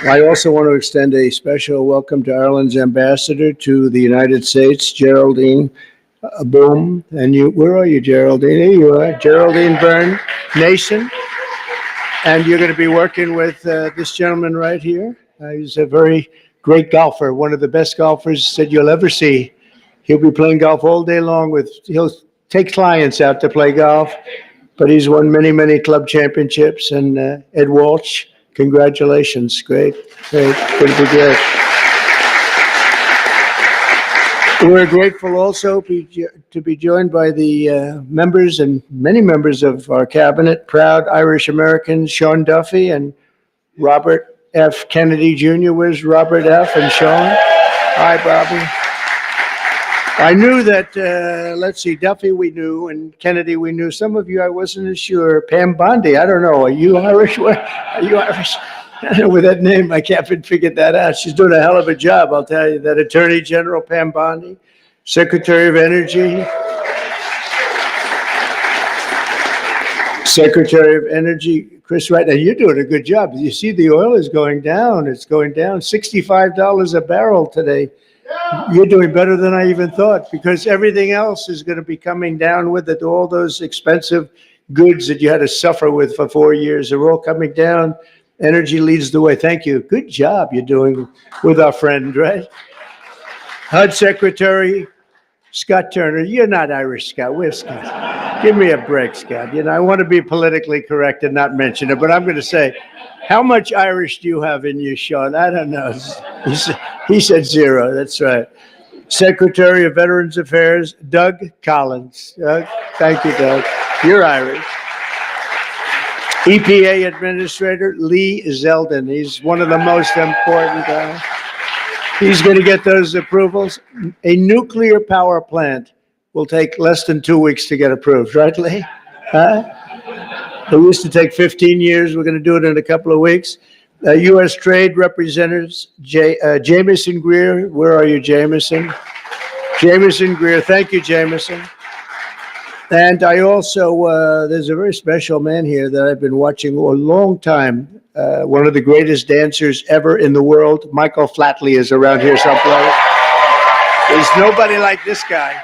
I also want to extend a special welcome to Ireland's ambassador to the United States, Geraldine Boom. And you, where are you, Geraldine? Here you are, Geraldine Byrne Nation. And you're going to be working with this gentleman right here. He's a very great golfer, one of the best golfers that you'll ever see. He'll be playing golf all day long he'll take clients out to play golf, but he's won many, many club championships. And Ed Walsh, congratulations. Great, great, going to be great. We're grateful also to be joined by the members and many members of our cabinet, proud Irish Americans, Sean Duffy and Robert F. Kennedy Jr. Where's Robert F. and Sean? Hi, Bobby. I knew that, let's see, Duffy we knew, and Kennedy we knew. Some of you, I wasn't as sure. Pam Bondi, I don't know. Are you Irish? Are you Irish? I don't know, with that name, I can't figure that out. She's doing a hell of a job, I'll tell you. That Attorney General Pam Bondi, Secretary of Energy. Secretary of Energy, Chris Wright. Now, you're doing a good job. You see the oil is going down. It's going down $65 a barrel today. You're doing better than I even thought, because everything else is going to be coming down with it. All those expensive goods that you had to suffer with for 4 years are all coming down. Energy leads the way. Thank you. Good job you're doing with our friend, right? HUD Secretary Scott Turner. You're not Irish, Scott. Where's Scott? Give me a break, Scott. You know, I want to be politically correct and not mention it, but I'm going to say, how much Irish do you have in you, Sean? I don't know. He said zero. That's right. Secretary of Veterans Affairs, Doug Collins. Thank you, Doug. You're Irish. EPA Administrator Lee Zeldin. He's one of the most important guys. He's going to get those approvals. A nuclear power plant will take less than 2 weeks to get approved, right, Lee? It used to take 15 years. We're going to do it in a couple of weeks. U.S. Trade Representatives, Jameson Greer. Where are you, Jameson? Jameson Greer. Thank you, Jameson. And I also, there's a very special man here that I've been watching a long time. One of the greatest dancers ever in the world. Michael Flatley is around here someplace. There's nobody like this guy.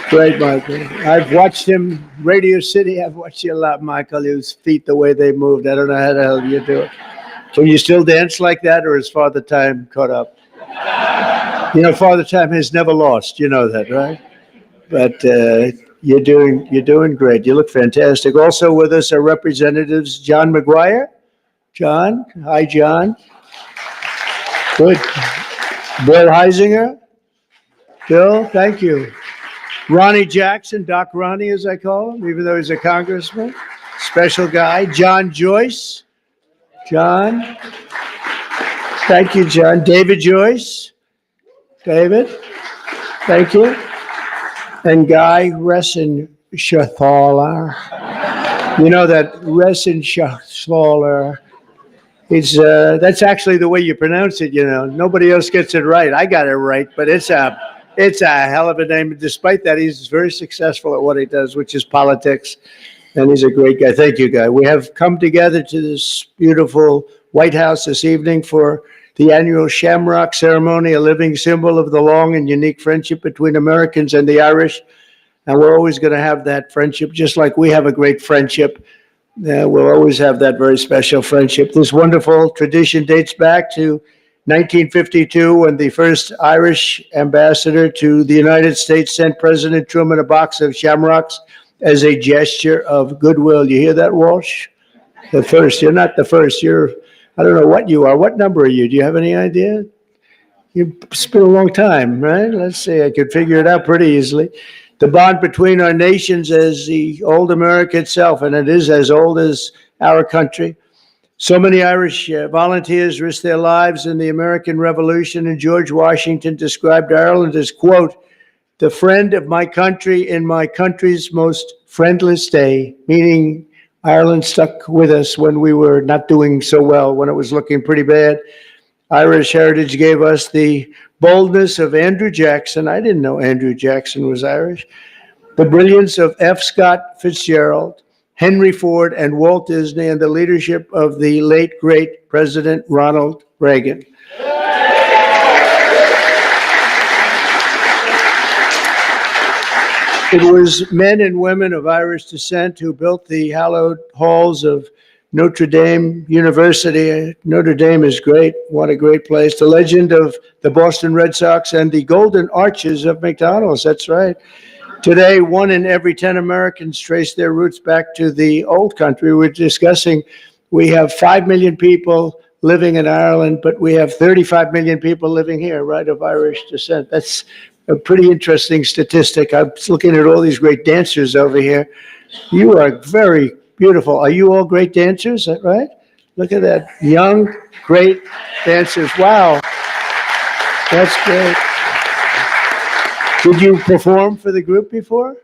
Great, Michael. I've watched him, Radio City. I've watched you a lot, Michael. His feet, the way they moved. I don't know how the hell you do it. Can you still dance like that, or is Father Time caught up? You know, Father Time has never lost. You know that, right? But you're doing great. You look fantastic. Also with us are Representatives John McGuire. John, hi, John. Good. Bill Heisinger. Bill, thank you. Ronnie Jackson, Doc Ronnie, as I call him, even though he's a congressman. Special guy. John Joyce. John. Thank you, John. David Joyce. David. Thank you. And Guy Resenshaw. You know that Resenshaw. That's actually the way you pronounce it, you know. Nobody else gets it right. I got it right, but it's a hell of a name. Despite that, he's very successful at what he does, which is politics, and he's a great guy. Thank you, Guy. We have come together to this beautiful White House this evening for the annual Shamrock Ceremony, a living symbol of the long and unique friendship between Americans and the Irish. And we're always going to have that friendship, just like we have a great friendship. We'll always have that very special friendship. This wonderful tradition dates back to 1952, when the first Irish ambassador to the United States sent President Truman a box of shamrocks as a gesture of goodwill. You hear that, Walsh? The first. You're not the first. I don't know what you are. What number are you? Do you have any idea? It's been a long time, right? Let's see. I could figure it out pretty easily. The bond between our nations is the old America itself, and it is as old as our country. So many Irish volunteers risked their lives in the American Revolution, and George Washington described Ireland as, quote, the friend of my country in my country's most friendless day, meaning Ireland stuck with us when we were not doing so well, when it was looking pretty bad. Irish heritage gave us the boldness of Andrew Jackson. I didn't know Andrew Jackson was Irish. The brilliance of F. Scott Fitzgerald, Henry Ford, and Walt Disney, and the leadership of the late, great President Ronald Reagan. It was men and women of Irish descent who built the hallowed halls of Notre Dame University. Notre Dame is great. What a great place. The legend of the Boston Red Sox and the golden arches of McDonald's. That's right. Today, 1 in every 10 Americans trace their roots back to the old country. We're discussing, we have 5 million people living in Ireland, but we have 35 million people living here, right, of Irish descent. That's a pretty interesting statistic. I was looking at all these great dancers over here. You are very beautiful. Are you all great dancers, right? Look at that. Young, great dancers. Wow. That's great. Did you perform for the group before?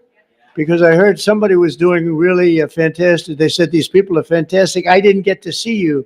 Because I heard somebody was doing really fantastic. They said, these people are fantastic. I didn't get to see you.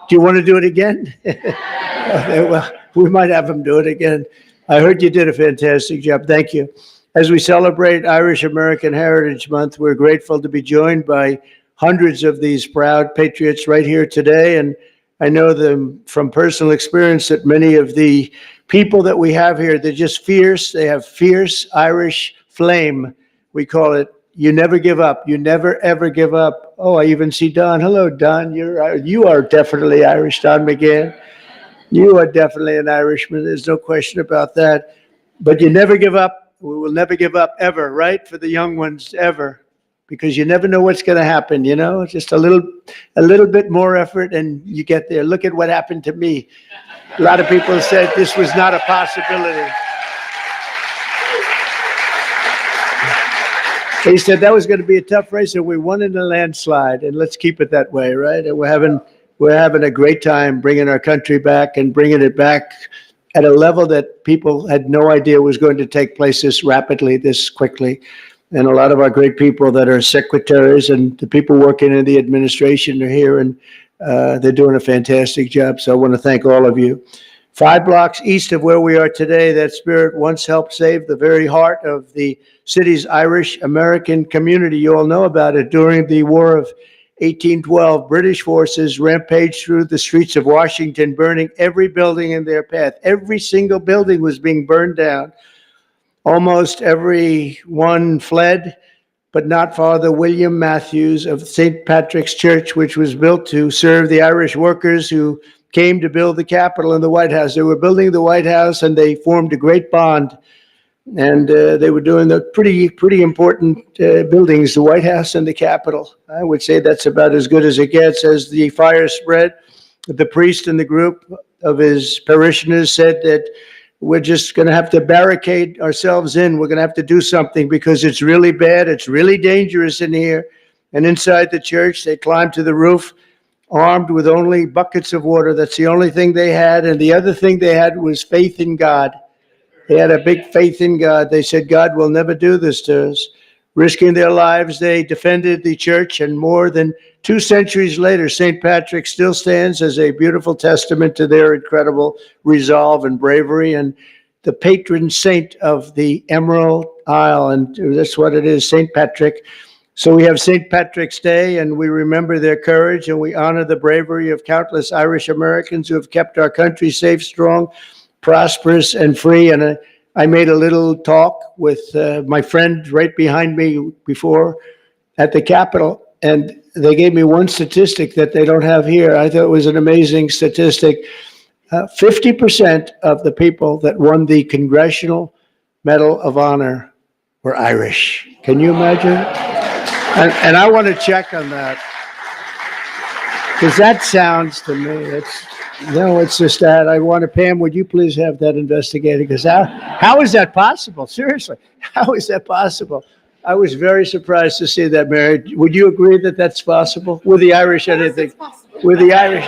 Do you want to do it again? Okay, well, we might have them do it again. I heard you did a fantastic job. Thank you. As we celebrate Irish American Heritage Month, we're grateful to be joined by hundreds of these proud patriots right here today. And I know them from personal experience that many of the people that we have here, they're just fierce. They have fierce Irish flame. We call it, you never give up. You never, ever give up. Oh, I even see Don. Hello, Don. You are definitely Irish, Don McGann. You are definitely an Irishman. There's no question about that. But you never give up. We will never give up ever, right? For the young ones, ever. Because you never know what's going to happen, you know? Just a little bit more effort and you get there. Look at what happened to me. A lot of people said this was not a possibility. They said that was going to be a tough race, and we won in a landslide, and let's keep it that way, right? And we're having a great time bringing our country back and bringing it back at a level that people had no idea was going to take place this rapidly, this quickly. And a lot of our great people that are secretaries and the people working in the administration are here, and they're doing a fantastic job. So I want to thank all of you. 5 blocks east of where we are today, that spirit once helped save the very heart of the city's Irish American community. You all know about it. During the War of 1812, British forces rampaged through the streets of Washington, burning every building in their path. Every single building was being burned down. Almost everyone fled, but not Father William Matthews of St. Patrick's Church, which was built to serve the Irish workers who came to build the Capitol and the White House. They were building the White House, and they formed a great bond. And they were doing the pretty important buildings, the White House and the Capitol. I would say that's about as good as it gets. As the fire spread, the priest in the group of his parishioners said that we're just going to have to barricade ourselves in. We're going to have to do something because it's really bad. It's really dangerous in here. And inside the church, they climbed to the roof, armed with only buckets of water. That's the only thing they had. And the other thing they had was faith in God. They had a big faith in God. They said, God will never do this to us. Risking their lives, they defended the church. And more than 2 centuries later, St. Patrick still stands as a beautiful testament to their incredible resolve and bravery, and the patron saint of the Emerald Isle. And that's what it is, St. Patrick. So we have St. Patrick's Day, and we remember their courage, and we honor the bravery of countless Irish Americans who have kept our country safe, strong, prosperous, and free. And I made a little talk with my friend right behind me before at the Capitol, and they gave me one statistic that they don't have here. I thought it was an amazing statistic. 50% of the people that won the Congressional Medal of Honor were Irish. Can you imagine? And I want to check on that, because that sounds to me, it's just that. I want to, Pam, would you please have that investigated? Because how is that possible? Seriously, how is that possible? I was very surprised to see that, Mary. Would you agree that that's possible? With the Irish, anything? With the Irish?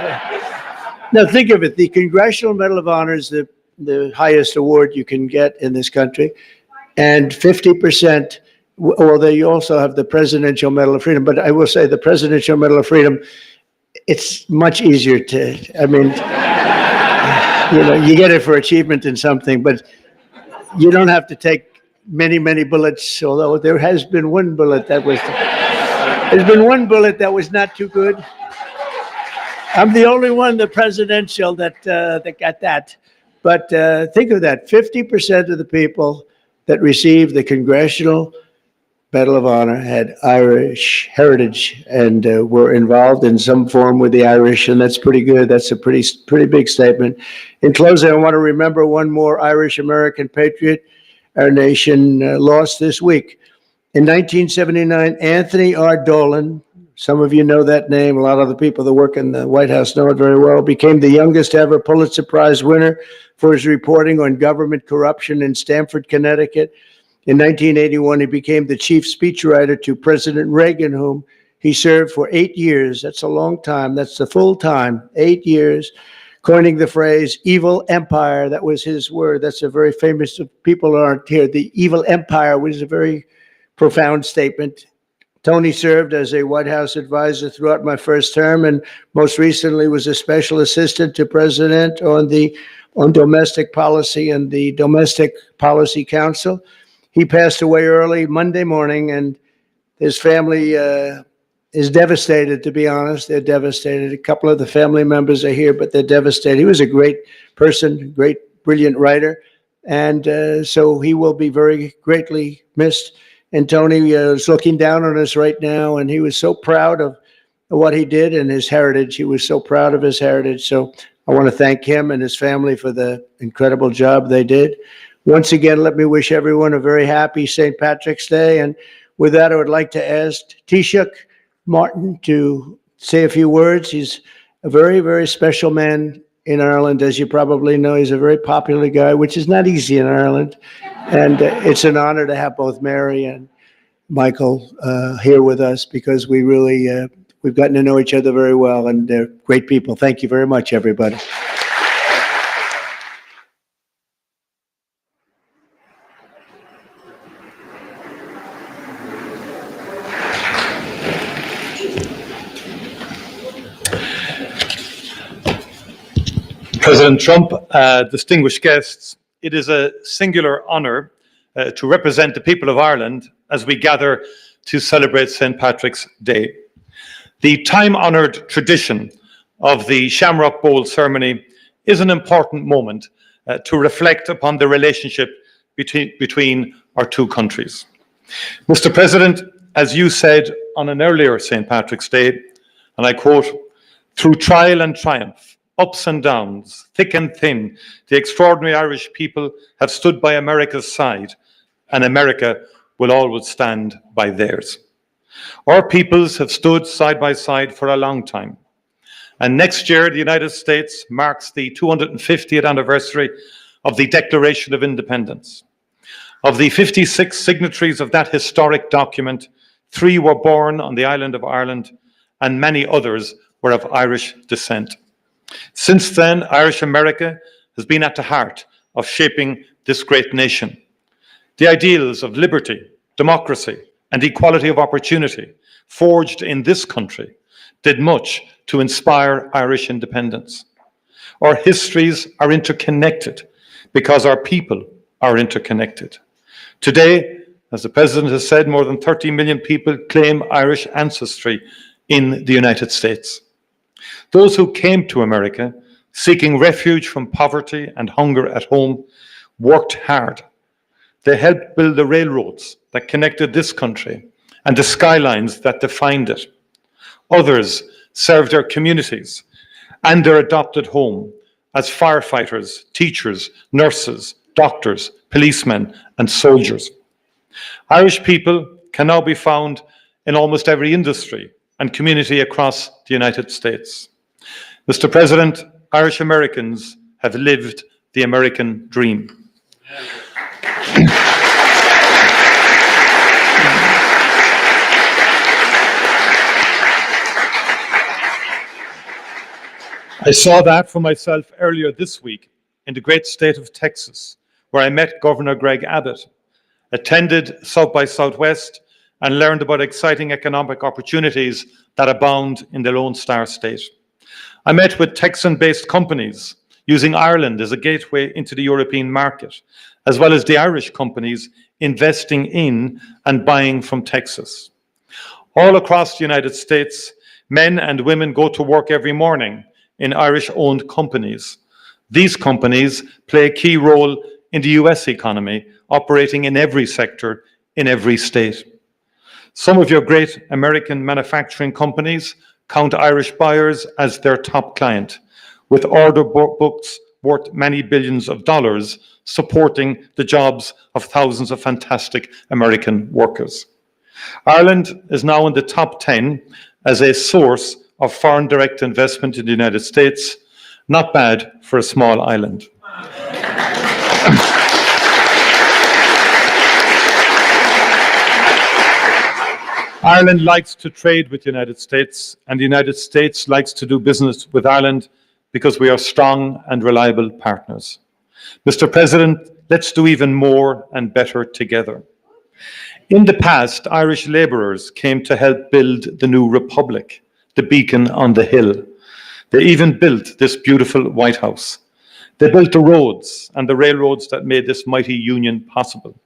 Now, think of it. The Congressional Medal of Honor is the highest award you can get in this country. And 50%, well, they also have the Presidential Medal of Freedom. But I will say the Presidential Medal of Freedom, it's much easier to, I mean, you get it for achievement in something, but you don't have to take many bullets, although there has been one bullet that was, There's been one bullet that was not too good. I'm the only one, the presidential, that got that. But think of that: 50% of the people that received the Congressional Medal of Honor had Irish heritage and were involved in some form with the Irish, and that's pretty good. That's a pretty big statement. In closing, I want to remember one more Irish American patriot our nation lost this week. In 1979, Anthony R. Dolan, some of you know that name, a lot of the people that work in the White House know it very well, became the youngest ever Pulitzer Prize winner for his reporting on government corruption in Stamford, Connecticut. In 1981, he became the chief speechwriter to President Reagan, whom he served for 8 years. That's a long time. That's the full time, 8 years, coining the phrase evil empire. That was his word. That's a very famous, people aren't here. The evil empire was a very profound statement. Tony served as a White House advisor throughout my first term, and most recently was a special assistant to President on domestic policy and the Domestic Policy Council. He passed away early Monday morning, and his family is devastated, to be honest. They're devastated. A couple of the family members are here, but they're devastated. He was a great person, great, brilliant writer, and so he will be very greatly missed. And Tony is looking down on us right now, and he was so proud of what he did and his heritage. He was so proud of his heritage. So I want to thank him and his family for the incredible job they did. Once again, let me wish everyone a very happy St. Patrick's Day. And with that, I would like to ask Taoiseach Martin to say a few words. He's a very, very special man in Ireland. As you probably know, he's a very popular guy, which is not easy in Ireland. And it's an honor to have both Mary and Michael here with us, because we really, we've gotten to know each other very well, and they're great people. Thank you very much, everybody. President Trump, distinguished guests, it is a singular honour to represent the people of Ireland as we gather to celebrate St. Patrick's Day. The time-honoured tradition of the Shamrock Bowl ceremony is an important moment to reflect upon the relationship between our two countries. Mr. President, as you said on an earlier St. Patrick's Day, and I quote, "Through trial and triumph, ups and downs, thick and thin, the extraordinary Irish people have stood by America's side, and America will always stand by theirs." Our peoples have stood side by side for a long time. And next year, the United States marks the 250th anniversary of the Declaration of Independence. Of the 56 signatories of that historic document, 3 were born on the island of Ireland, and many others were of Irish descent. Since then, Irish America has been at the heart of shaping this great nation. The ideals of liberty, democracy, and equality of opportunity forged in this country did much to inspire Irish independence. Our histories are interconnected because our people are interconnected. Today, as the President has said, more than 30 million people claim Irish ancestry in the United States. Those who came to America seeking refuge from poverty and hunger at home worked hard. They helped build the railroads that connected this country and the skylines that defined it. Others served their communities and their adopted home as firefighters, teachers, nurses, doctors, policemen, and soldiers. Irish people can now be found in almost every industry and community across the United States. Mr. President, Irish Americans have lived the American dream. I saw that for myself earlier this week in the great state of Texas, where I met Governor Greg Abbott, attended South by Southwest, and learned about exciting economic opportunities that abound in the Lone Star State. I met with Texan-based companies using Ireland as a gateway into the European market, as well as the Irish companies investing in and buying from Texas. All across the United States, men and women go to work every morning in Irish-owned companies. These companies play a key role in the US economy, operating in every sector, in every state. Some of your great American manufacturing companies count Irish buyers as their top client, with order books worth many billions of dollars supporting the jobs of thousands of fantastic American workers. Ireland is now in the top 10 as a source of foreign direct investment in the United States. Not bad for a small island. Ireland likes to trade with the United States, and the United States likes to do business with Ireland because we are strong and reliable partners. Mr. President, let's do even more and better together. In the past, Irish labourers came to help build the new republic, the beacon on the hill. They even built this beautiful White House. They built the roads and the railroads that made this mighty union possible.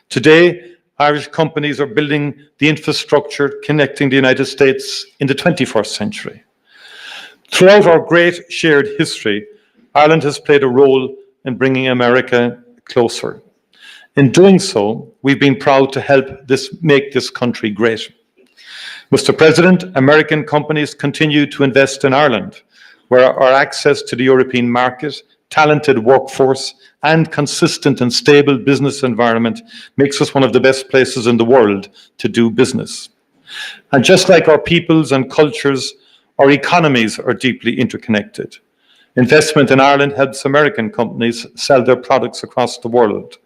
Today, Irish companies are building the infrastructure connecting the United States in the 21st century. Throughout our great shared history, Ireland has played a role in bringing America closer. In doing so, we've been proud to help make this country great. Mr. President, American companies continue to invest in Ireland, where our access to the European market, talented workforce, and consistent and stable business environment makes us one of the best places in the world to do business. And just like our peoples and cultures, our economies are deeply interconnected. Investment in Ireland helps American companies sell their products across the world.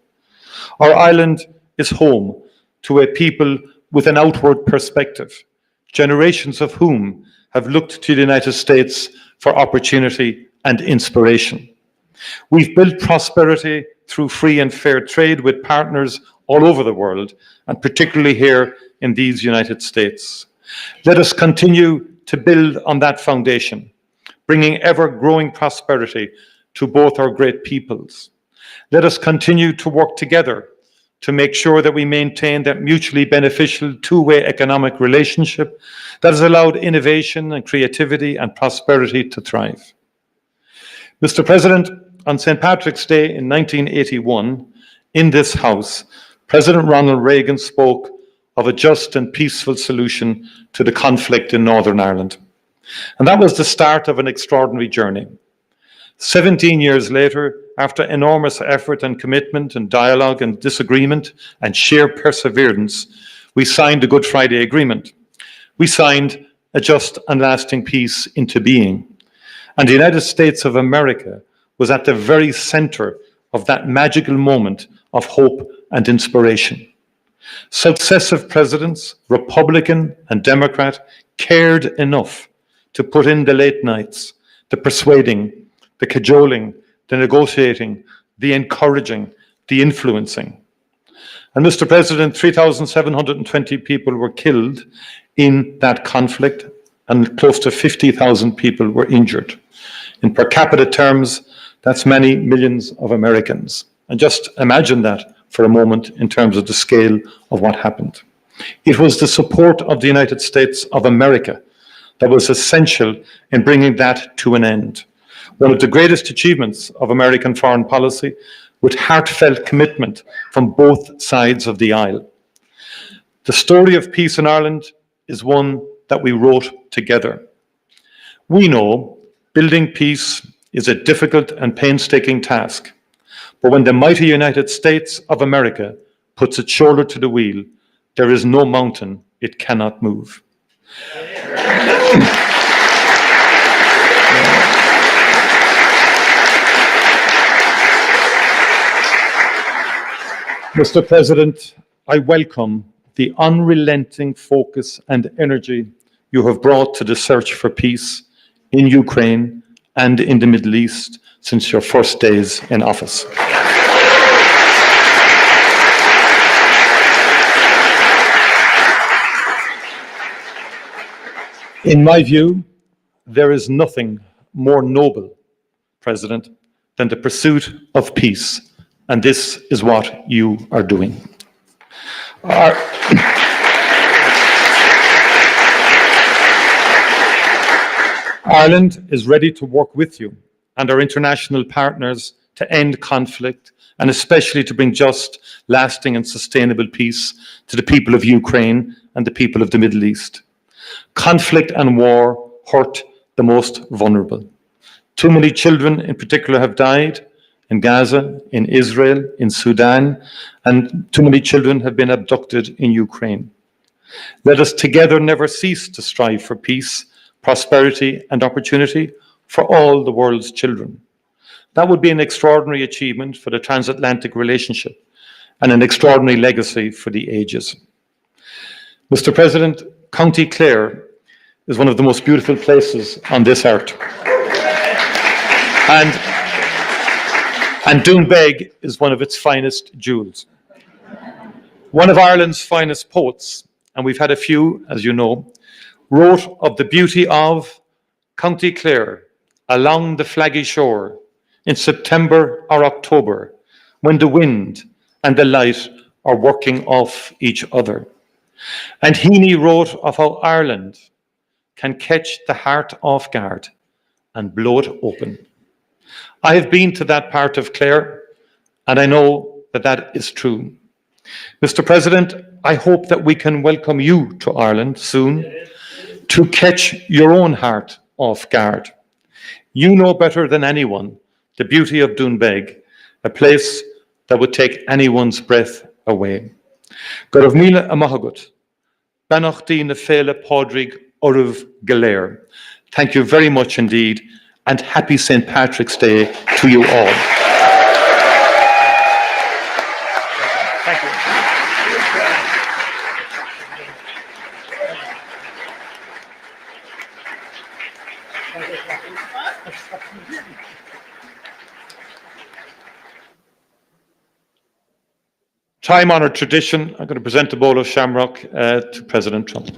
Our island is home to a people with an outward perspective, generations of whom have looked to the United States for opportunity and inspiration. We've built prosperity through free and fair trade with partners all over the world, and particularly here in these United States. Let us continue to build on that foundation, bringing ever-growing prosperity to both our great peoples. Let us continue to work together to make sure that we maintain that mutually beneficial two-way economic relationship that has allowed innovation and creativity and prosperity to thrive. Mr. President, on St. Patrick's Day in 1981, in this House, President Ronald Reagan spoke of a just and peaceful solution to the conflict in Northern Ireland. And that was the start of an extraordinary journey. 17 years later, after enormous effort and commitment and dialogue and disagreement and sheer perseverance, we signed the Good Friday Agreement. We signed a just and lasting peace into being. And the United States of America was at the very center of that magical moment of hope and inspiration. Successive presidents, Republican and Democrat, cared enough to put in the late nights, the persuading, the cajoling, the negotiating, the encouraging, the influencing. And Mr. President, 3,720 people were killed in that conflict, and close to 50,000 people were injured. In per capita terms, that's many millions of Americans. And just imagine that for a moment in terms of the scale of what happened. It was the support of the United States of America that was essential in bringing that to an end. One of the greatest achievements of American foreign policy, with heartfelt commitment from both sides of the aisle. The story of peace in Ireland is one that we wrote together. We know building peace is a difficult and painstaking task, but when the mighty United States of America puts its shoulder to the wheel, there is no mountain it cannot move. Mr. President, I welcome the unrelenting focus and energy you have brought to the search for peace in Ukraine and in the Middle East since your first days in office. In my view, there is nothing more noble, President, than the pursuit of peace, and this is what you are doing. Ireland is ready to work with you and our international partners to end conflict and especially to bring just, lasting and sustainable peace to the people of Ukraine and the people of the Middle East. Conflict and war hurt the most vulnerable. Too many children in particular have died in Gaza, in Israel, in Sudan, and too many children have been abducted in Ukraine. Let us together never cease to strive for peace, prosperity and opportunity for all the world's children. That would be an extraordinary achievement for the transatlantic relationship and an extraordinary legacy for the ages. Mr. President, County Clare is one of the most beautiful places on this earth. And Doonbeg is one of its finest jewels. One of Ireland's finest poets, and we've had a few, as you know, wrote of the beauty of County Clare along the flaggy shore in September or October, when the wind and the light are working off each other. And Heaney wrote of how Ireland can catch the heart off guard and blow it open. I have been to that part of Clare, and I know that that is true. Mr. President, I hope that we can welcome you to Ireland soon to catch your own heart off guard. You know better than anyone the beauty of Doonbeg, a place that would take anyone's breath away. Gorov Mila Amahagut, Banachdi na Fela Podrig Oruv Galer. Thank you very much indeed, and happy St. Patrick's Day to you all. Thank you. Time-honored tradition, I'm going to present a bowl of shamrock to President Trump.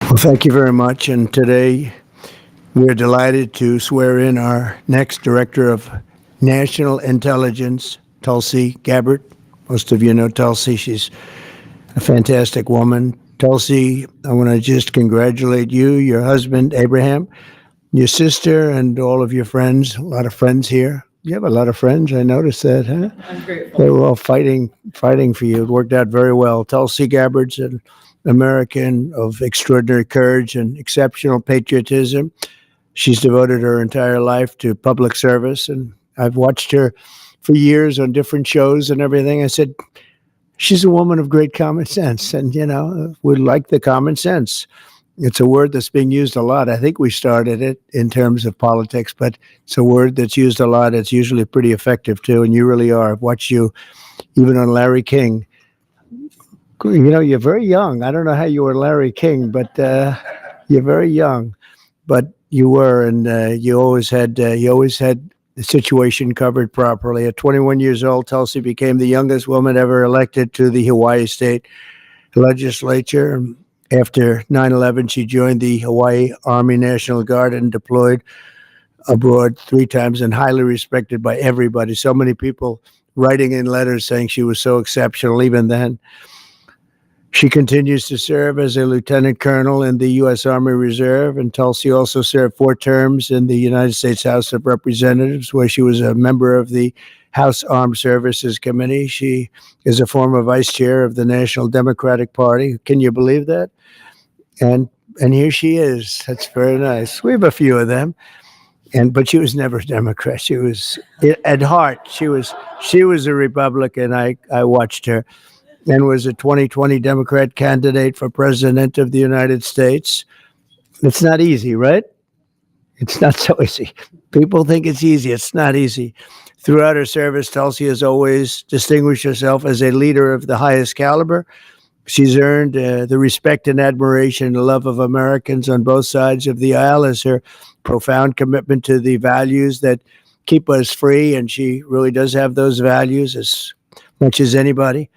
Well, thank you very much. And today we're delighted to swear in our next Director of National Intelligence, Tulsi Gabbard. Most of you know Tulsi. She's a fantastic woman. Tulsi, I want to just congratulate you, your husband, Abraham, your sister, and all of your friends. A lot of friends here. You have a lot of friends. I noticed that, huh? I'm grateful. They were all fighting for you. It worked out very well. Tulsi Gabbard's an American of extraordinary courage and exceptional patriotism. She's devoted her entire life to public service, and I've watched her for years on different shows and everything. I said, she's a woman of great common sense, and, we like the common sense. It's a word that's being used a lot. I think we started it in terms of politics, but it's a word that's used a lot. It's usually pretty effective, too, and you really are. I've watched you even on Larry King. You're very young. I don't know how you were Larry King, but you're very young. but you were, and you always had the situation covered properly. At 21 years old, Tulsi became the youngest woman ever elected to the Hawaii State Legislature. After 9/11, she joined the Hawaii Army National Guard and deployed abroad 3 times, and highly respected by everybody. So many people writing in letters saying she was so exceptional even then. She continues to serve as a lieutenant colonel in the U.S. Army Reserve, and Tulsi also served 4 terms in the United States House of Representatives, where she was a member of the House Armed Services Committee. She is a former vice chair of the National Democratic Party. Can you believe that? And here she is. That's very nice. We have a few of them. But she was never a Democrat. She was, at heart, she was a Republican. I watched her, and was a 2020 Democrat candidate for president of the United States. It's not easy, right? It's not so easy. People think it's easy. It's not easy. Throughout her service, Tulsi has always distinguished herself as a leader of the highest caliber. She's earned the respect and admiration and love of Americans on both sides of the aisle as her profound commitment to the values that keep us free, and she really does have those values as much as anybody.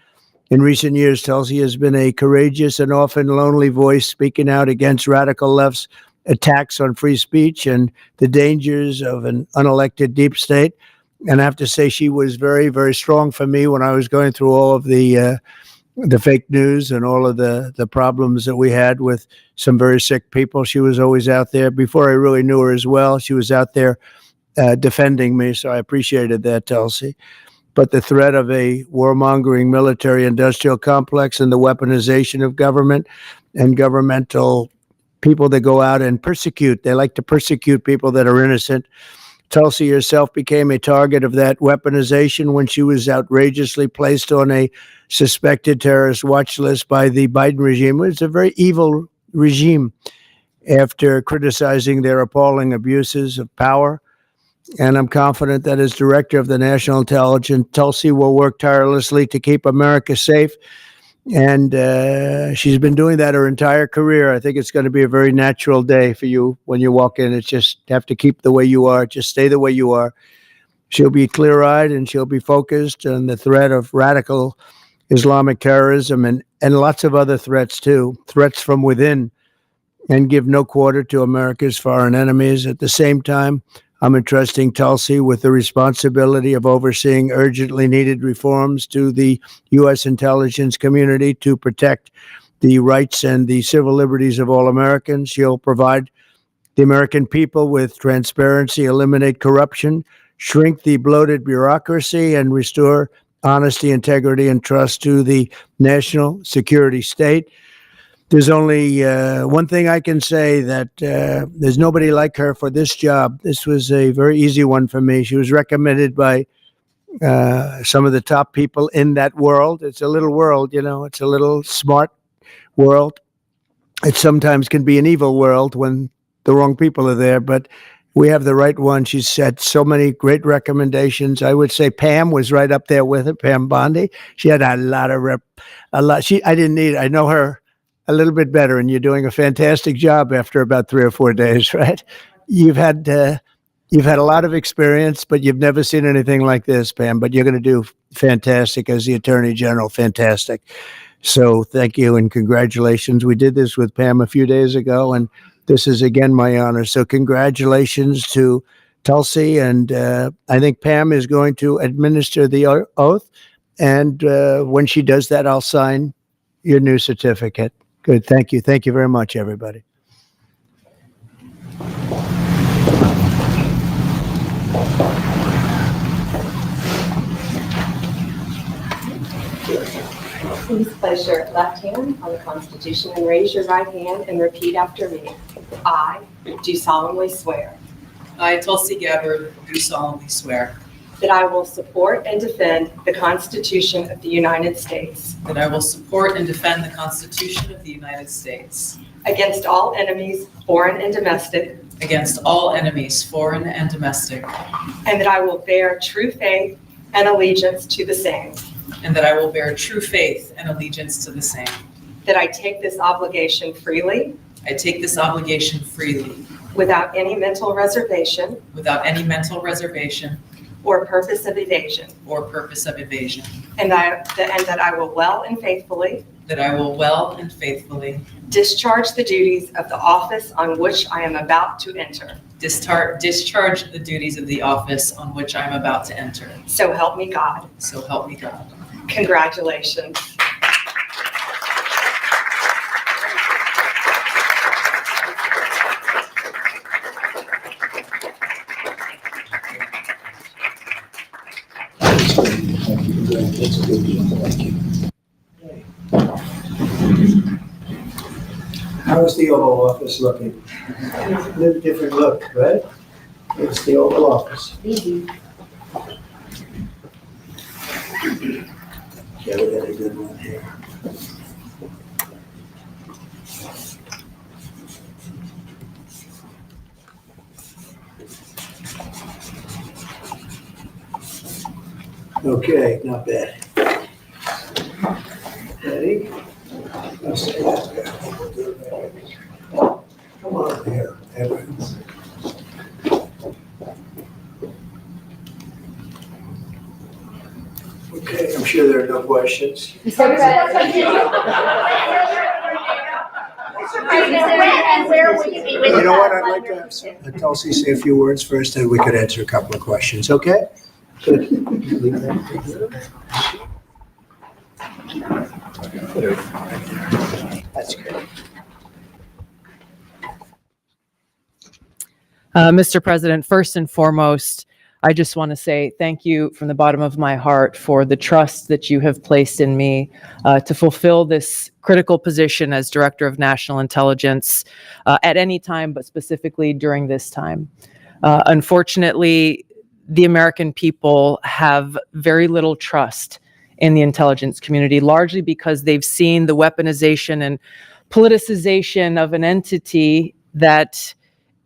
In recent years, Tulsi has been a courageous and often lonely voice, speaking out against radical left's attacks on free speech and the dangers of an unelected deep state. And I have to say, she was very, very strong for me when I was going through all of the fake news and all of the problems that we had with some very sick people. She was always out there. Before I really knew her as well, she was out there defending me. So I appreciated that, Tulsi. But the threat of a warmongering military-industrial complex and the weaponization of government and governmental people that go out and persecute, they like to persecute people that are innocent. Tulsi herself became a target of that weaponization when she was outrageously placed on a suspected terrorist watch list by the Biden regime. It's a very evil regime after criticizing their appalling abuses of power. And I'm confident that as director of the National Intelligence, Tulsi will work tirelessly to keep America safe. And she's been doing that her entire career. I think it's going to be a very natural day for you when you walk in. It's just have to keep the way you are. Just stay the way you are. She'll be clear-eyed and she'll be focused on the threat of radical Islamic terrorism and lots of other threats too, threats from within, and give no quarter to America's foreign enemies. At the same time, I'm entrusting Tulsi with the responsibility of overseeing urgently needed reforms to the U.S. intelligence community to protect the rights and the civil liberties of all Americans. She'll provide the American people with transparency, eliminate corruption, shrink the bloated bureaucracy, and restore honesty, integrity, and trust to the national security state. There's only one thing I can say, that there's nobody like her for this job. This was a very easy one for me. She was recommended by some of the top people in that world. It's a little world, it's a little smart world. It sometimes can be an evil world when the wrong people are there, but we have the right one. She's had so many great recommendations. I would say Pam was right up there with it, Pam Bondi. She had a lot. I know her a little bit better, and you're doing a fantastic job after about 3 or 4 days, right? You've had a lot of experience, but you've never seen anything like this, Pam. But you're going to do fantastic as the Attorney General, fantastic. So thank you and congratulations. We did this with Pam a few days ago, and this is again my honor. So congratulations to Tulsi, and I think Pam is going to administer the oath, and when she does that, I'll sign your new certificate. Good. Thank you. Thank you very much, everybody. Please place your left hand on the Constitution and raise your right hand and repeat after me. I do solemnly swear I, Tulsi Gabbard, do solemnly swear that I will support and defend the Constitution of the United States that I will support and defend the Constitution of the United States against all enemies, foreign and domestic, against all enemies, foreign and domestic, and that I will bear true faith and allegiance to the same, and that I will bear true faith and allegiance to the same. that I take this obligation freely I take this obligation freely without any mental reservation without any mental reservation or purpose of evasion, or purpose of evasion, and that I will well and faithfully that I will well and faithfully discharge the duties of the office on which I am about to enter. discharge the duties of the office on which I am about to enter. So help me God. So help me God. Congratulations. That's a good deal. Thank you. How's the Oval Office looking? A little different look, right? It's the Oval Office. Yeah, we got a good one here. Okay, not bad. Ready? I'll say that there. We'll do it right. Come on here, Evans. Okay, I'm sure there are no questions. And where will you be with You know what, us I'd like to have Tulsi say a few words first, and we could answer a couple of questions, okay? Good. That's good. Mr. President, first and foremost, I just want to say thank you from the bottom of my heart for the trust that you have placed in me to fulfill this critical position as Director of National Intelligence at any time, but specifically during this time. Unfortunately, the American people have very little trust in the intelligence community, largely because they've seen the weaponization and politicization of an entity that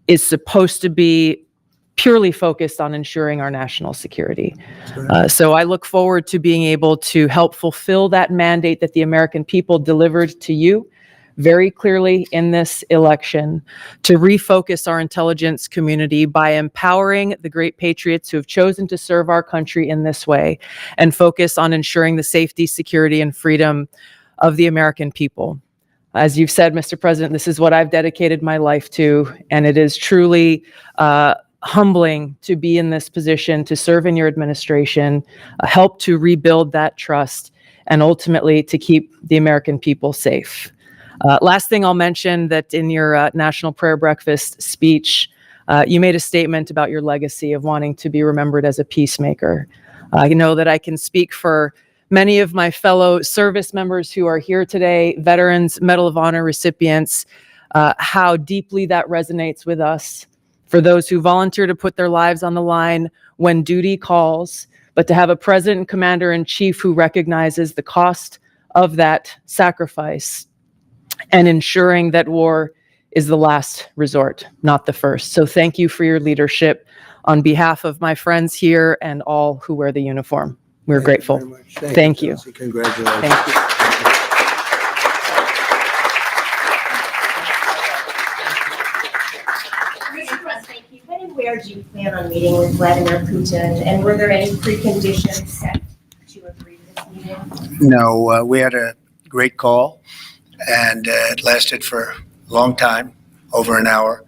is supposed to be purely focused on ensuring our national security. So I look forward to being able to help fulfill that mandate that the American people delivered to you very clearly in this election, to refocus our intelligence community by empowering the great patriots who have chosen to serve our country in this way, and focus on ensuring the safety, security, and freedom of the American people. As you've said, Mr. President, this is what I've dedicated my life to, and it is truly humbling to be in this position, to serve in your administration, help to rebuild that trust, and ultimately to keep the American people safe. Last thing I'll mention, that in your National Prayer Breakfast speech, you made a statement about your legacy of wanting to be remembered as a peacemaker. I know that I can speak for many of my fellow service members who are here today, veterans, Medal of Honor recipients, how deeply that resonates with us. For those who volunteer to put their lives on the line when duty calls, but to have a president and commander-in-chief who recognizes the cost of that sacrifice and ensuring that war is the last resort, not the first. So thank you for your leadership on behalf of my friends here and all who wear the uniform. We're grateful. Thank you. Tulsi. Congratulations. Thank you. Mr. President, when and where do you plan on meeting with Vladimir Putin? And were there any preconditions set to agree to this meeting? No, we had a great call, and it lasted for a long time, over an hour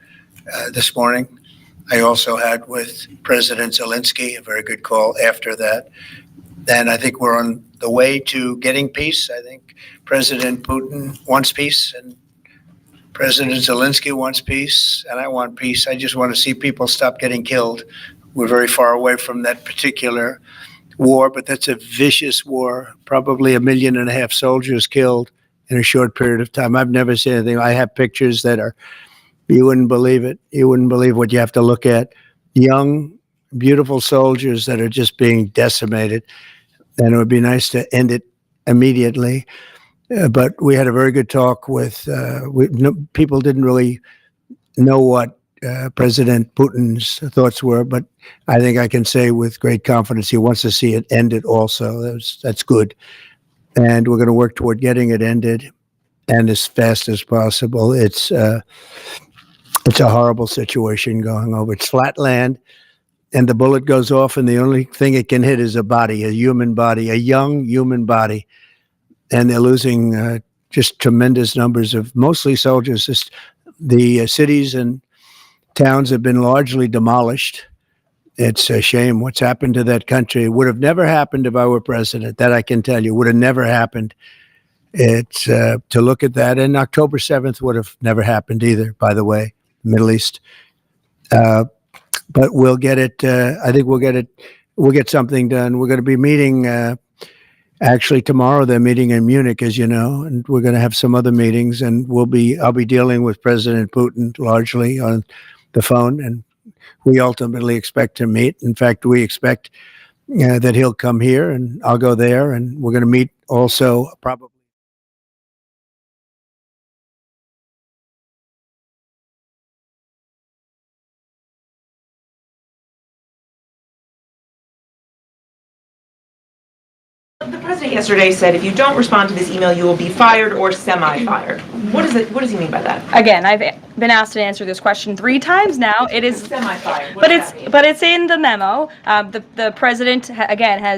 this morning. I also had with President Zelensky a very good call after that. Then I think we're on the way to getting peace. I think President Putin wants peace, and President Zelensky wants peace, and I want peace. I just want to see people stop getting killed. We're very far away from that particular war, but that's a vicious war. Probably 1.5 million soldiers killed in a short period of time. I've never seen anything. I have pictures that are, you wouldn't believe it. You wouldn't believe what you have to look at. Young, beautiful soldiers that are just being decimated. And it would be nice to end it immediately. But we had a very good talk with, people didn't really know what President Putin's thoughts were, but I think I can say with great confidence he wants to see it ended also. That's good. And we're going to work toward getting it ended, and as fast as possible. It's It's a horrible situation going over. It's flat land, and the bullet goes off, and the only thing it can hit is a body, a human body, a young human body. And they're losing just tremendous numbers of mostly soldiers. Just the cities and towns have been largely demolished. It's a shame what's happened to that country. It would have never happened if I were president. That I can tell you would have never happened. It's to look at that, and October 7th would have never happened either, by the way, Middle East. But we'll get it. I think we'll get it. We'll get something done. We're going to be meeting actually tomorrow. They're meeting in Munich, as you know, and we're going to have some other meetings, and I'll be dealing with President Putin largely on the phone, and we ultimately expect to meet. In fact, we expect that he'll come here, and I'll go there, and we're going to meet also probably. The president yesterday said if you don't respond to this email, you will be fired or semi-fired. What does he mean by that? Again, I've been asked to answer this question 3 times now. It is Semi-fired. but it's in the memo. The president again has